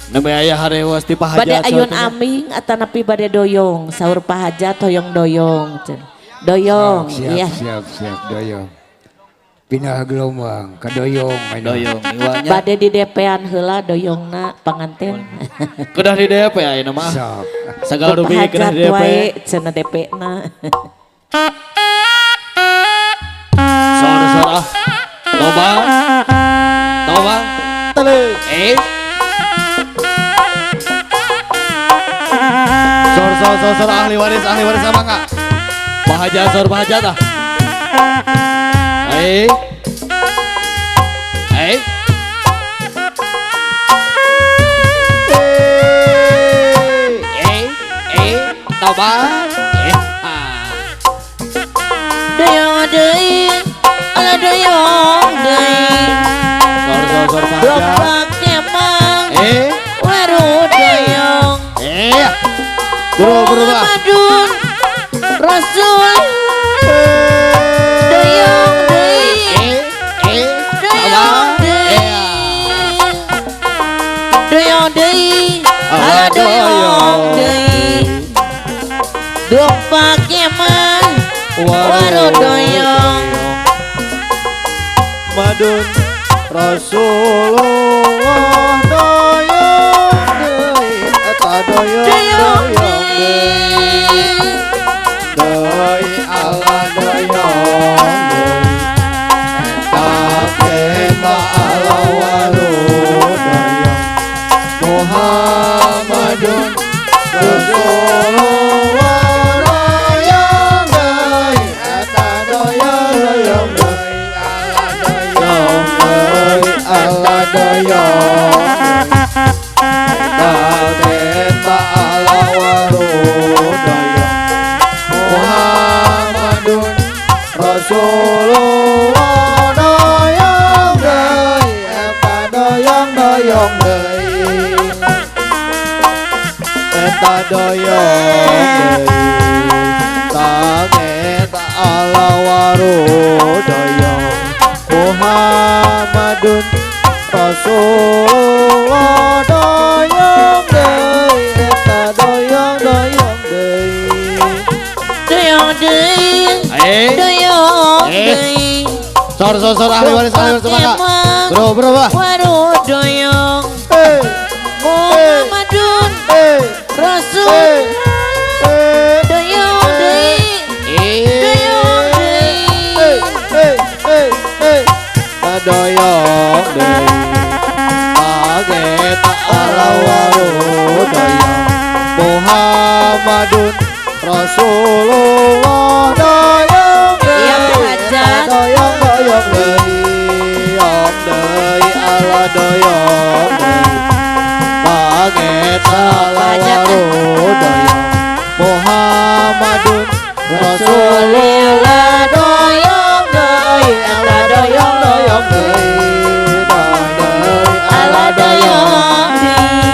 Nembe aya harewas ti Pak Bade Hajat. ayun aming atanapi bade doyong, sahur Pak Hajat hoyong doyong. Doyong, iya. Siap doyong. Pindah gelombang ka doyong. Doyong iwanya. Bade di DP-an heula doyongna panganten. Kedah di DP ayeuna mah. Sok. Sagala Pak rupi kedah Hajat di DP. wae cenah DP-na. Sora-sora. Toba. Toba. Sor ahli waris sama enggak? Pak Hajat sor Pak Hajat ah. Eh. Toba. Doyong deui, ala doyong deui. Sor Pak Dok Hajat. pake mang, Eh. waru doyong. Buru Pak. Madun, Rasul. Doyong deui. Doyong deui. Doyong deui, ala doyong deui. Dok pake mang, waru doyong. Madun Rasulullah doyong deui eta doyong deui ala doyong deui eta kena ala walu doyong Muhammadun Rasulullah doyong deui eta doyong deui ala doyong Daleta ala waru doyong Muhammadun Rasulullah doyong deui eta doyong deui eta doyong deui Daleta ala waru doyong Muhammadun Rasulullah doyong deui eta doyong deui Doyong deui, doyong deui. Sor ahli waris semangat. Bro Pak. Waru doyong. Muhammadun Rasul. Doyong deui, doyong deui. Doyong deui Ageta ala waru doyong Muhammadun Rasulullah doyong deui Iya, Pak Hajat. doyong deui ala doyong deui Ageta ala waru doyong Muhammadun Rasulullah doyong deui ala doyong deui Ala doyong deui.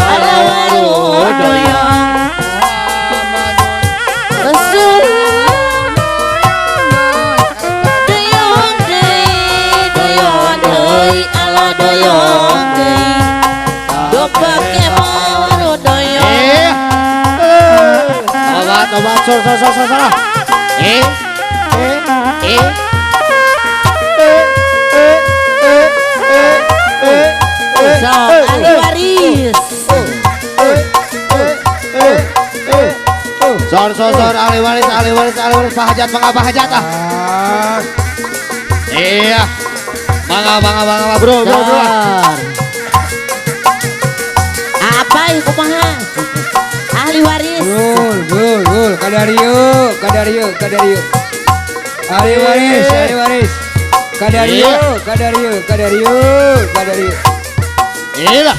Ala waru doyong. Rasul. Doyong deui, ala doyong deui. Dok pake waru doyong. Obat sor So, ahli waris. Sor ahli waris Pak Hajat mangga Pak Hajat ah. Iya. Mangga bro. Dor. Apa ya kumaha? Ahli waris. Gul. Kadario. Ahli waris. Kadario. Iya.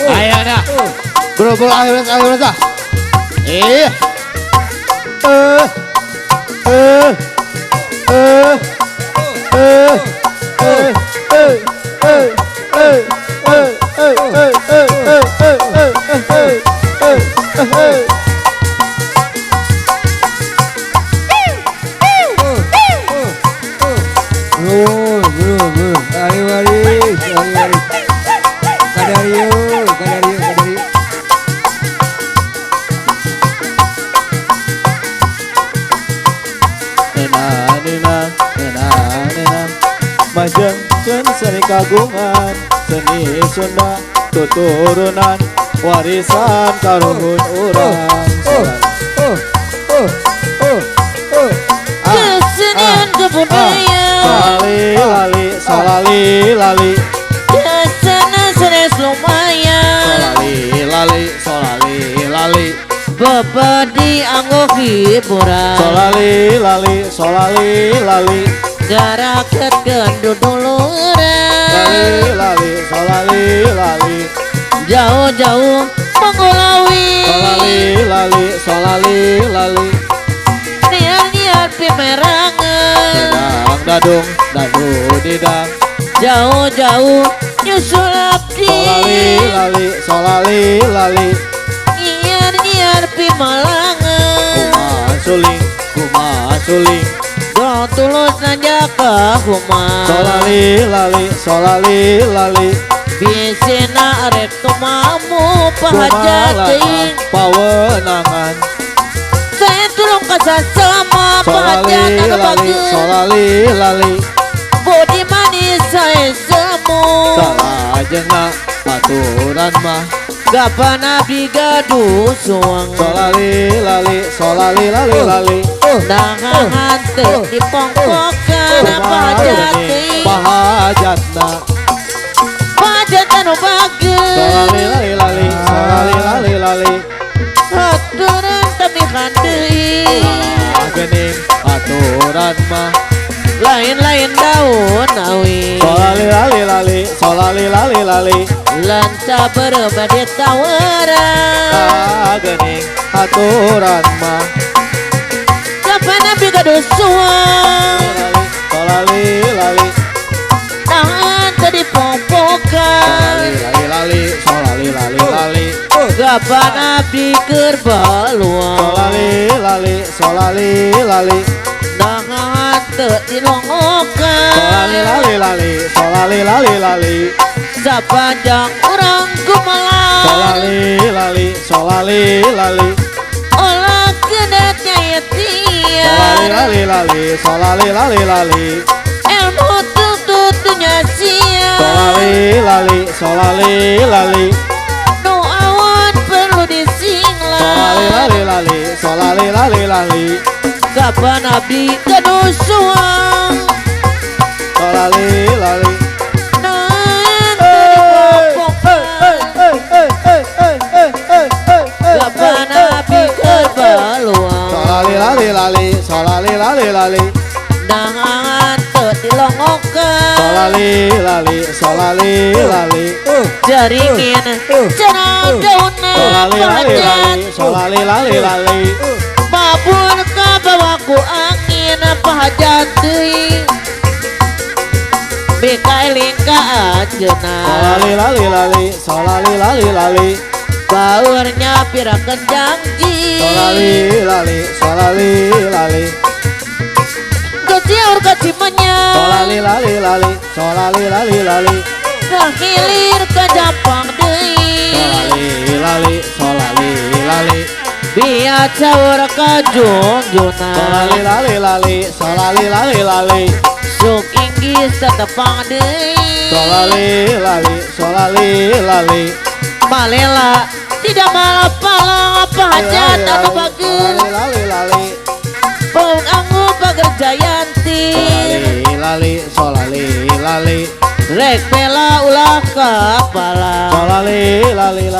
Ayo dah. Bro ahli waris ah. Iya. waris. Kadario, kadario, kadario. Nena majengkeun seni kagungan seni Sunda tuturunan warisan karuhun urang Kesenian kebudayaan solali lali kesana senes lumayan solali lali Bebedi anggo hiburan solali lali Garaket kenduduluran solali lali Jauh-jauh menggulawi solali lali Niar-niar pimerangan dadu didang Jauh-jauh nyusul abdi solali lali Niar-niar pimalangan kumaha suling Doa tulus nanjaka kumaha solali lali Bisina arek tumamu pahajat teuing pawenangan Saya tulung kasasama pahajat anu bageus solali lali Bodi manis saya semu salajengna aturan mah Kapan abdi gaduh suang solali lali Nahan teu dipongpokan pahajat teuing pahajatna Pahajat anu bageus solali lali Aturan tapi kandeuing gening aturan mah Lain-lain daun awi solali lali Lanca berbeda tawaran gening aturan mah Kapan abdi gaduh suang solali Nahan teu dipongpokan solali lali Kapan abdi keur baluang solali lali Nahan teu dilongokan solali lali Sapanjang urang gumalang solali lali Olah kedatnya yetian solali lali Ilmu tututunya siang solali lali Nu awan perlu disinglang solali lali Kapan abdi gaduh suang solali lali Nahan teu dipongpokan Kapan abdi keur baluang solali lali Nahan teu dilongokan solali lali Jaringin cenah daunna pahajat solali lali Babur kabawaku angin pahajat teuing Bikaeling ka ajeuna solali lali Baurnya pirakeun janji solali lali Keciaur kacimanya solali lali Kahilir ka jampang deui solali lali Biar caur ka junjuna solali lali Suk inggis tetepang deui solali lali Malela tidak malah palang pahajat anu bageus lali Pung anggu pager jayanti solali lali Rek pela ulah kapala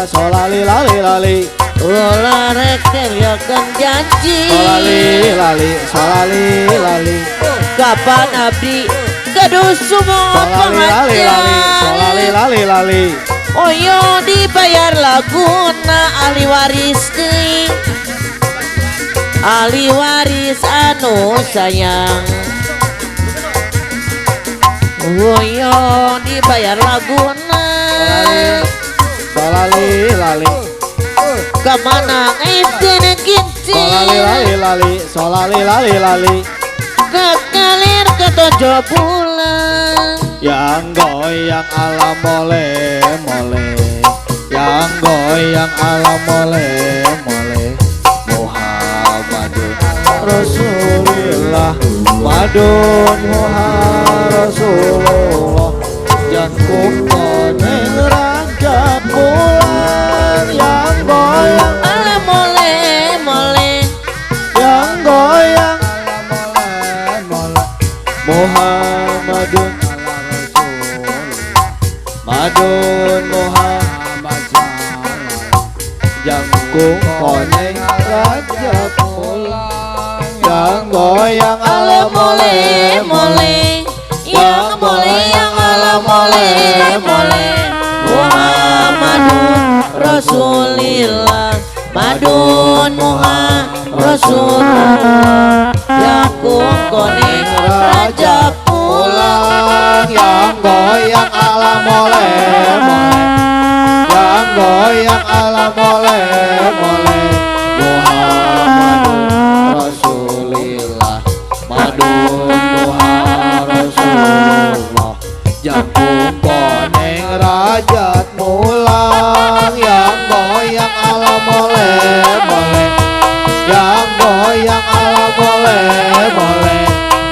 solali lali ulah rek teryakeun janji solali lali Kapan abdi gaduh sumo pahajat lali Oyo dibayar laguna ahli waris teuing ahli waris anu sayang Oyo dibayar laguna solali lali Kamana enten kinci solali lali Kekalir ke 7 bulan yang goyang ala mole mole, yang goyang ala mole mole. Muhammadun Rasulillah, madun Muhammad Rasulullah. Jantung koneng raja pulang, yang goyang ala mole mole, yang goyang Muhammadun madun Muhammad jangkung koneng raja pulang, yang goyang ala mole mole, yang mole yang ala mole mole. Muhammadun Rasulillah, madun Muhammad Rasulullah. Yakung koneng raja pulang, yang goyang ala mole mole, yang goyang ala mole mole. Muhammadun Rasulillah, madun Muhammad Rasulullah. Jangkung koneng rajat mulang, yang goyang ala mole mole, yang goyang ala mole mole.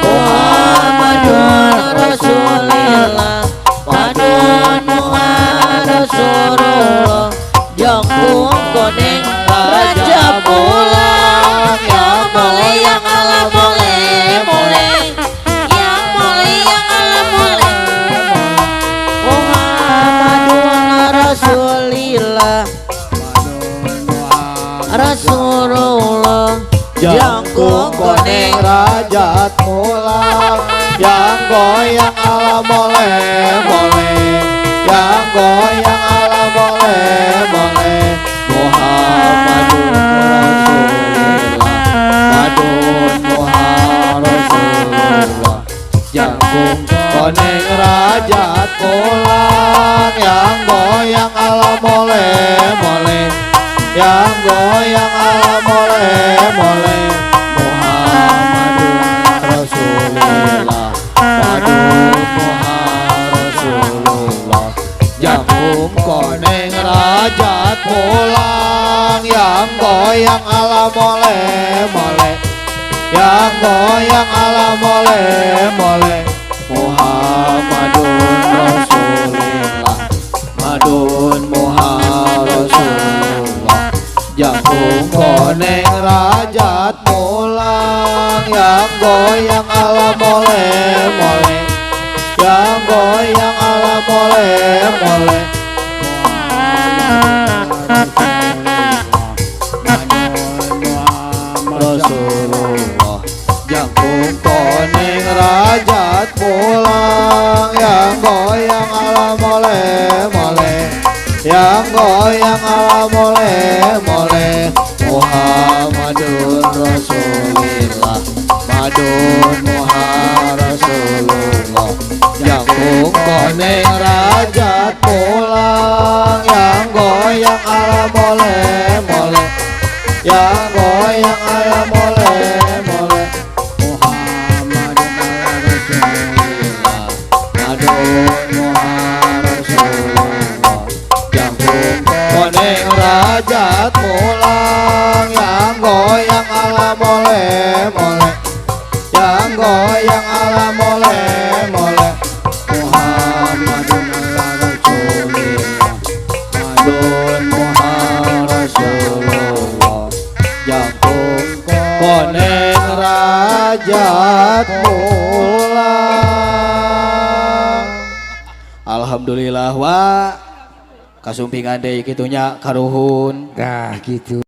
Muhammadun Rasulillah, madun Muhammad Rasulullah. Yakung koneng raja pulang, yang mole yang ala mole mole, yang mole yang ala mole. Muhammadun Rasulillah, Rasulullah. Jangkung koneng rajat mulang, yang goyang ala mole mole, yang goyang ala mole mole. Muhammadun Rasulullah, madun Muhammad Rasulullah. Jangkung koneng rajat mulang, yang goyang ala mole mole, yang goyang ala mole mole. Muhammadun Rasulillah, madun Muhammad Rasulullah. Jangkung koneng rajat pulang, yang goyang ala mole mole, yang goyang ala mole mole. Muhammadun Rasulillah, madun Muhammad Rasulullah. Jangkung koneng rajat mulang, yang goyang ala mole mole, yang goyang ala mole mole. Rasulullah. Jangkung koneng rajat pulang, yang goyang ala mole mole, yang goyang ala mole mole. Muhammadun Rasulillah, madun Muhammad Rasulullah. Jangkung koneng rajat pulang, yang goyang ala mole mole, yang goyang ala mole mole. Muhammadun Rasulillah, madun Muhammad Rasulullah. Jangkung koneng rajat pulang, yang goyang ala mole mole, yang goyang ala mole mole. Muhammadun Rasulillah, madun Muhammad Rasulullah. Jangkung koneng rajat pulang. Alhamdulillah wa kasumpingan deui kitunya karuhun. Nah gitu.